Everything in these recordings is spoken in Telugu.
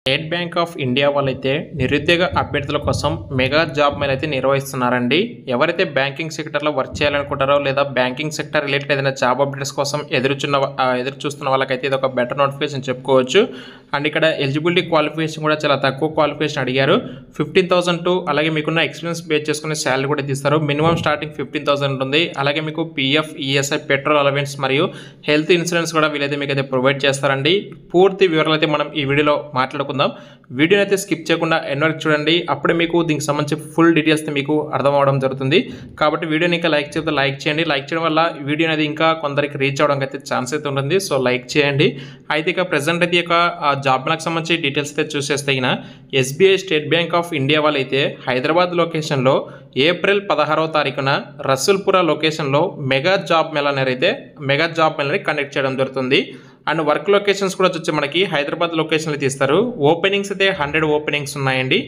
స్టేట్ బ్యాంక్ ఆఫ్ ఇండియా వాళ్ళైతే నిరుద్యోగ అభ్యర్థుల కోసం మెగా జాబ్ మేళ అయితే నిర్వహిస్తున్నారండి. ఎవరైతే బ్యాంకింగ్ సెక్టర్లో వర్క్ చేయాలనుకుంటారో లేదా బ్యాంకింగ్ సెక్టర్ రిలేటెడ్ ఏదైనా జాబ్ అప్డేట్స్ కోసం ఎదురు చూస్తున్న వాళ్ళకైతే ఇది ఒక బెటర్ నోటిఫికేషన్ చెప్పుకోవచ్చు. అండ్ ఇక్కడ ఎలిజిబిలిటీ క్వాలిఫికేషన్ కూడా చాలా తక్కువ క్వాలిఫికేషన్ అడిగారు. 15,000 అలాగే మీకున్న ఎక్స్పీరియన్స్ బేస్ చేసుకునే శాలరీ కూడా తీస్తారు. మినిమం స్టార్టింగ్ 15,000 ఉంటుంది. అలాగే మీకు పిఎఫ్, ఈఎస్ఐ, పెట్రోల్ అలవెన్స్ మరియు హెల్త్ ఇన్సూరెన్స్ కూడా వీలైతే మీకు అయితే ప్రొవైడ్ చేస్తారండి. పూర్తి వివరాలు అయితే మనం ఈ వీడియోలో మాట్లాడుకుందాం. వీడియోని అయితే స్కిప్ చేయకుండా ఎండ్ వరకు చూడండి. అప్పుడే మీకు దీనికి సంబంధించి ఫుల్ డీటెయిల్స్ మీకు అర్థం అవడం జరుగుతుంది. కాబట్టి వీడియోని ఇంకా లైక్ చేస్తే లైక్ చేయండి. లైక్ చేయడం వల్ల వీడియో అనేది ఇంకా కొందరికి రీచ్ అవడానికి అయితే ఛాన్స్ అయితే ఉంటుంది. సో లైక్ చేయండి. అయితే ఇక ప్రెసెంట్ అయితే ఇక జాబ్ మేళకు సంబంధించి డీటెయిల్స్ అయితే చూసేస్తే SBI State Bank of India వాళ్ళు అయితే హైదరాబాద్ లొకేషన్లో ఏప్రిల్ 16వ తారీఖున రసూల్పురా లొకేషన్లో మెగా జాబ్ మేళని కండక్ట్ చేయడం జరుగుతుంది. అండ్ వర్క్ లొకేషన్స్ కూడా వచ్చి మనకి హైదరాబాద్ లొకేషన్లో తీస్తారు. ఓపెనింగ్స్ అయితే 100 ఓపెనింగ్స్ ఉన్నాయండి.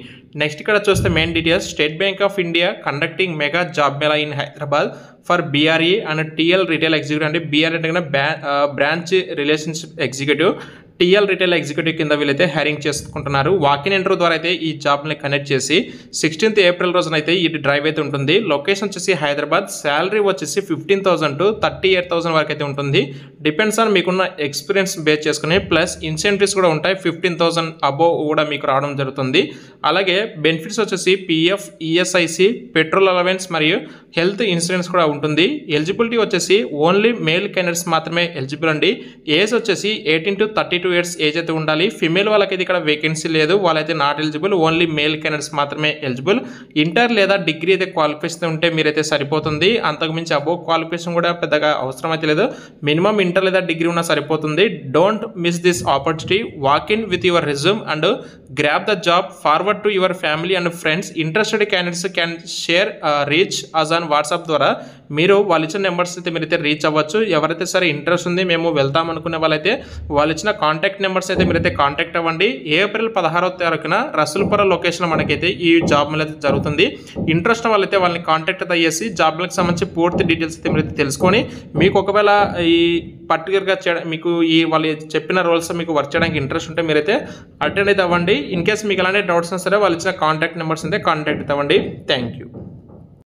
నెక్స్ట్ ఇక్కడ చూస్తే main details, state Bank of India conducting mega job Mela in Hyderabad for BRE and TL retail executive. అంటే బీఆర్ఈ అంటే branch relationship executive, TL retail executive కింద వీళ్ళైతే హైరింగ్ చేసుకుంటున్నారు. వాకిన్ ఇంటర్వ్యూ ద్వారా అయితే ఈ జాబ్ని కనెక్ట్ చేసి 16th ఏప్రిల్ రోజున అయితే ఈ డ్రైవ్ అయితే ఉంటుంది. లొకేషన్ వచ్చేసి హైదరాబాద్. శాలరీ వచ్చేసి 15,000 to 38,000 వరకు అయితే ఉంటుంది. డిపెండ్స్ ఆన్ మీకున్న ఎక్స్పీరియన్స్ బేస్ చేసుకుని ప్లస్ ఇన్సెంటివ్స్ కూడా ఉంటాయి. 15,000 అబోవ్ కూడా మీకు రావడం జరుగుతుంది. అలాగే బెనిఫిట్స్ వచ్చేసి పిఎఫ్, ఈఎస్ఐసి, పెట్రోల్ అలవెన్స్ మరియు హెల్త్ ఇన్సూరెన్స్ కూడా ఉంటుంది. ఎలిజిబిలిటీ వచ్చేసి ఓన్లీ మేల్ క్యాండిడేట్స్ మాత్రమే ఎలిజిబుల్ అండి. ఏజ్ వచ్చేసి 18 to 32 ఇయర్స్ ఏజ్ అయితే ఉండాలి. ఫిమేల్ వాళ్ళకైతే ఇక్కడ వేకెన్సీ లేదు, వాళ్ళైతే not eligible. Only male candidates మాత్రమే ఎలిజిబుల్. ఇంటర్ లేదా డిగ్రీ అయితే క్వాలిఫికేషన్ ఉంటే మీరైతే సరిపోతుంది. అంతకుమించి అబోవ్ క్వాలిఫికేషన్ కూడా పెద్దగా అవసరం అయితే లేదు. మినిమం ఇంటర్ లేదా డిగ్రీ ఉన్నా సరిపోతుంది. Don't miss this opportunity. Walk in with your resume and grab the job. Forward to your family and friends. Interested candidates can share reach us on WhatsApp ద్వారా మీరు వాళ్ళు ఇచ్చిన నెంబర్స్ అయితే మీరైతే రీచ్ అవ్వచ్చు. ఎవరైతే సరే ఇంట్రెస్ట్ ఉంది మేము వెళ్తాం అనుకునే వాళ్ళైతే వాళ్ళు ఇచ్చిన కాంటాక్ట్ నెంబర్స్ అయితే మీరైతే కాంటాక్ట్ అవ్వండి. ఏప్రిల్ 16వ తారీఖున రసూల్పురా లొకేషన్ మనకైతే ఈ జాబ్ మేళ అయితే జరుగుతుంది. ఇంట్రెస్ట్ వాళ్ళైతే వాళ్ళని కాంటాక్ట్ అయితే చేసి జాబ్ మేళకి సంబంధించి పూర్తి డీటెయిల్స్ అయితే మీరైతే తెలుసుకొని మీకు ఒకవేళ ఈ పర్టికులర్గా మీకు ఈ వాళ్ళు చెప్పిన రోల్స్ మీకు వర్క్ చేయడానికి ఇంట్రెస్ట్ ఉంటే మీరైతే అటెండ్ అయితే అవ్వండి. ఇన్ కేసు మీకు ఎలాంటి డౌట్స్ ఉన్నా సరే వాళ్ళు ఇచ్చిన కాంటాక్ట్ నెంబర్స్ అయితే కాంటాక్ట్ అయితే అవ్వండి. Thank you.